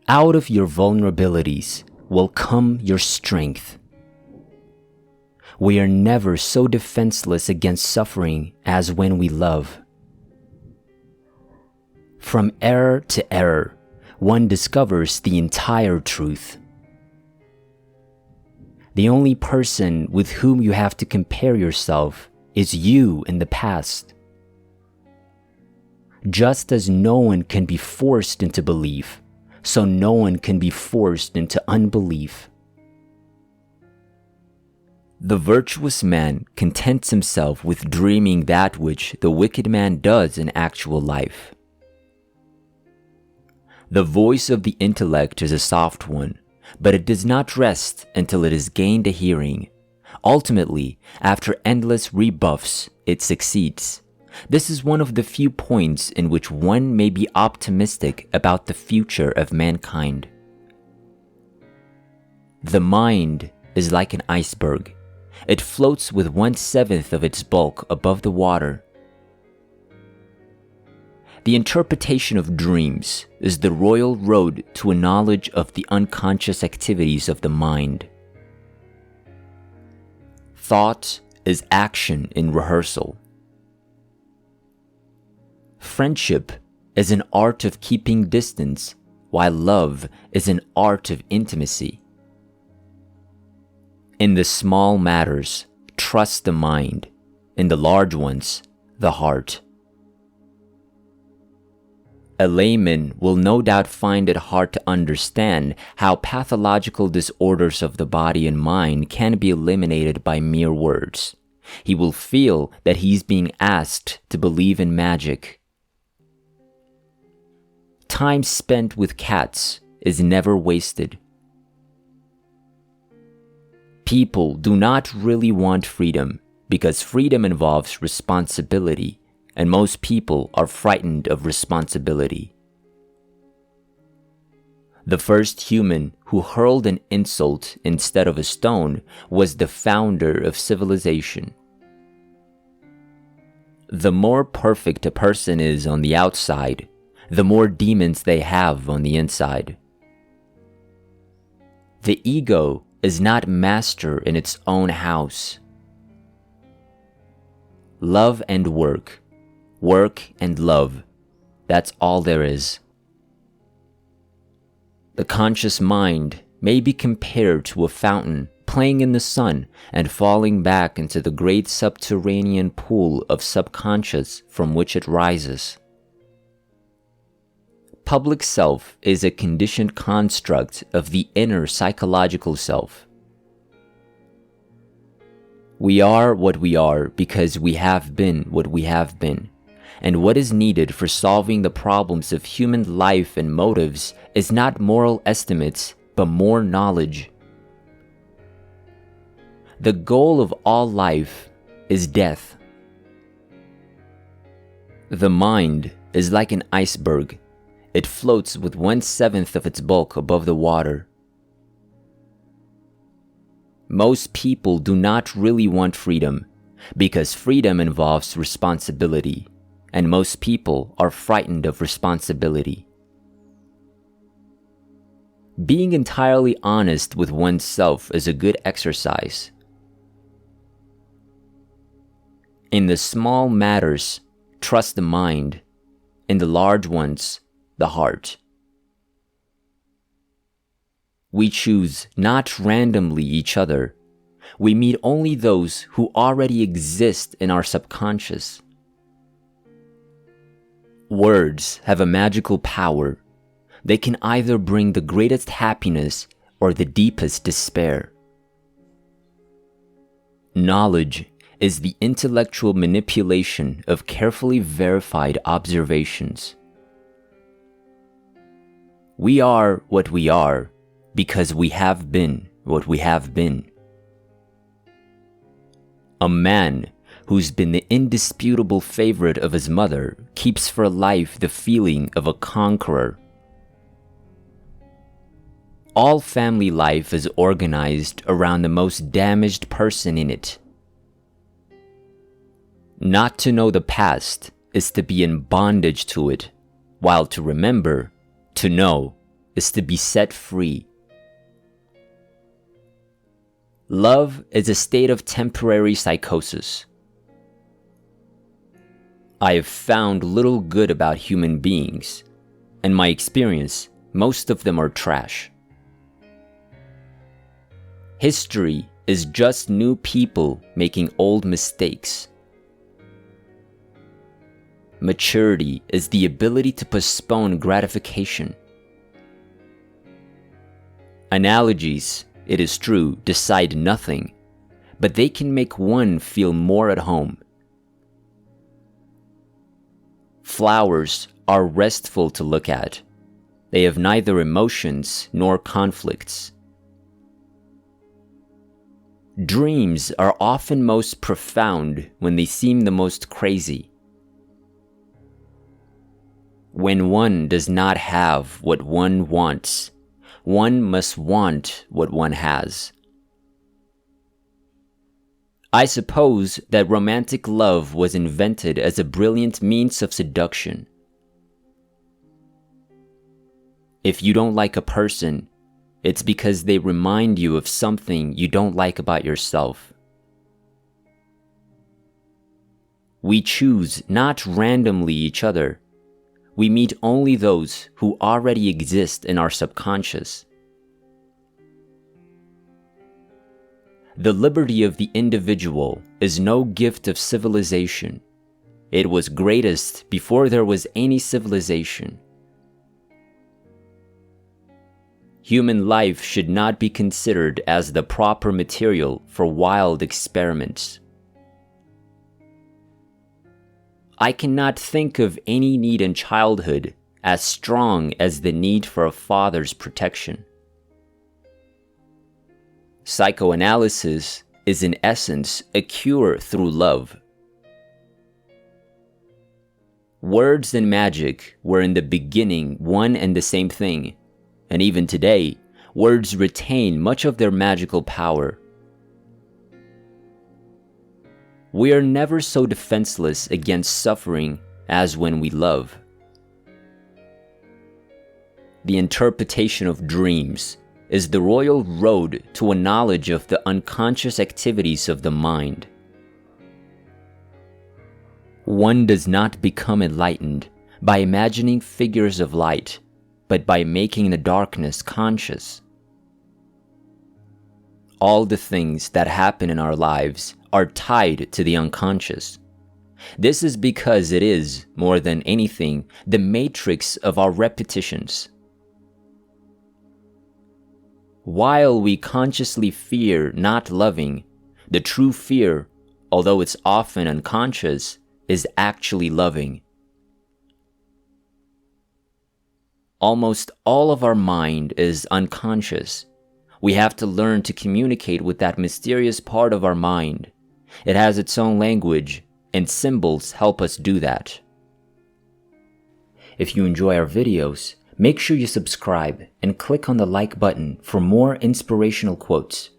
Out of your vulnerabilities will come your strength. We are never so defenseless against suffering as when we love. From error to error, one discovers the entire truth. The only person with whom you have to compare yourself is you in the past. Just as no one can be forced into belief, so no one can be forced into unbelief. The virtuous man contents himself with dreaming that which the wicked man does in actual life. The voice of the intellect is a soft one, but it does not rest until it has gained a hearing. Ultimately, after endless rebuffs, it succeeds. This is one of the few points in which one may be optimistic about the future of mankind. The mind is like an iceberg. It floats with 1/7 of its bulk above the water. The interpretation of dreams is the royal road to a knowledge of the unconscious activities of the mind. Thought is action in rehearsal. Friendship is an art of keeping distance, while love is an art of intimacy. In the small matters, trust the mind. In the large ones, the heart. A layman will no doubt find it hard to understand how pathological disorders of the body and mind can be eliminated by mere words. He will feel that he's being asked to believe in magic. Time spent with cats is never wasted. People do not really want freedom because freedom involves responsibility, and most people are frightened of responsibility. The first human who hurled an insult instead of a stone was the founder of civilization. The more perfect a person is on the outside, the more demons they have on the inside. The ego is not master in its own house. Love and work. Work and love. That's all there is. The conscious mind may be compared to a fountain playing in the sun and falling back into the great subterranean pool of subconscious from which it rises. Public self is a conditioned construct of the inner psychological self. We are what we are because we have been what we have been. And what is needed for solving the problems of human life and motives is not moral estimates, but more knowledge. The goal of all life is death. The mind is like an iceberg. It floats with 1/7 of its bulk above the water. Most people do not really want freedom because freedom involves responsibility. And most people are frightened of responsibility. Being entirely honest with oneself is a good exercise. In the small matters, trust the mind. In the large ones, the heart. We choose not randomly each other. We meet only those who already exist in our subconscious. Words have a magical power. They can either bring the greatest happiness or the deepest despair. Knowledge is the intellectual manipulation of carefully verified observations. We are what we are because we have been what we have been. A man who's been the indisputable favorite of his mother keeps for life the feeling of a conqueror. All family life is organized around the most damaged person in it. Not to know the past is to be in bondage to it, while to remember, to know, is to be set free. Love is a state of temporary psychosis. I have found little good about human beings. In my experience, most of them are trash. History is just new people making old mistakes. Maturity is the ability to postpone gratification. Analogies, it is true, decide nothing, but they can make one feel more at home. Flowers are restful to look at. They have neither emotions nor conflicts. Dreams are often most profound when they seem the most crazy. When one does not have what one wants, one must want what one has. I suppose that romantic love was invented as a brilliant means of seduction. If you don't like a person, it's because they remind you of something you don't like about yourself. We choose not randomly each other. We meet only those who already exist in our subconscious. The liberty of the individual is no gift of civilization. It was greatest before there was any civilization. Human life should not be considered as the proper material for wild experiments. I cannot think of any need in childhood as strong as the need for a father's protection. Psychoanalysis is in essence a cure through love. Words and magic were in the beginning one and the same thing, and even today, words retain much of their magical power. We are never so defenseless against suffering as when we love. The interpretation of dreams is the royal road to a knowledge of the unconscious activities of the mind. One does not become enlightened by imagining figures of light, but by making the darkness conscious. All the things that happen in our lives are tied to the unconscious. This is because it is, more than anything, the matrix of our repetitions. While we consciously fear not loving, the true fear, although it's often unconscious, is actually loving. Almost all of our mind is unconscious. We have to learn to communicate with that mysterious part of our mind. It has its own language, and symbols help us do that. If you enjoy our videos, make sure you subscribe and click on the like button for more inspirational quotes.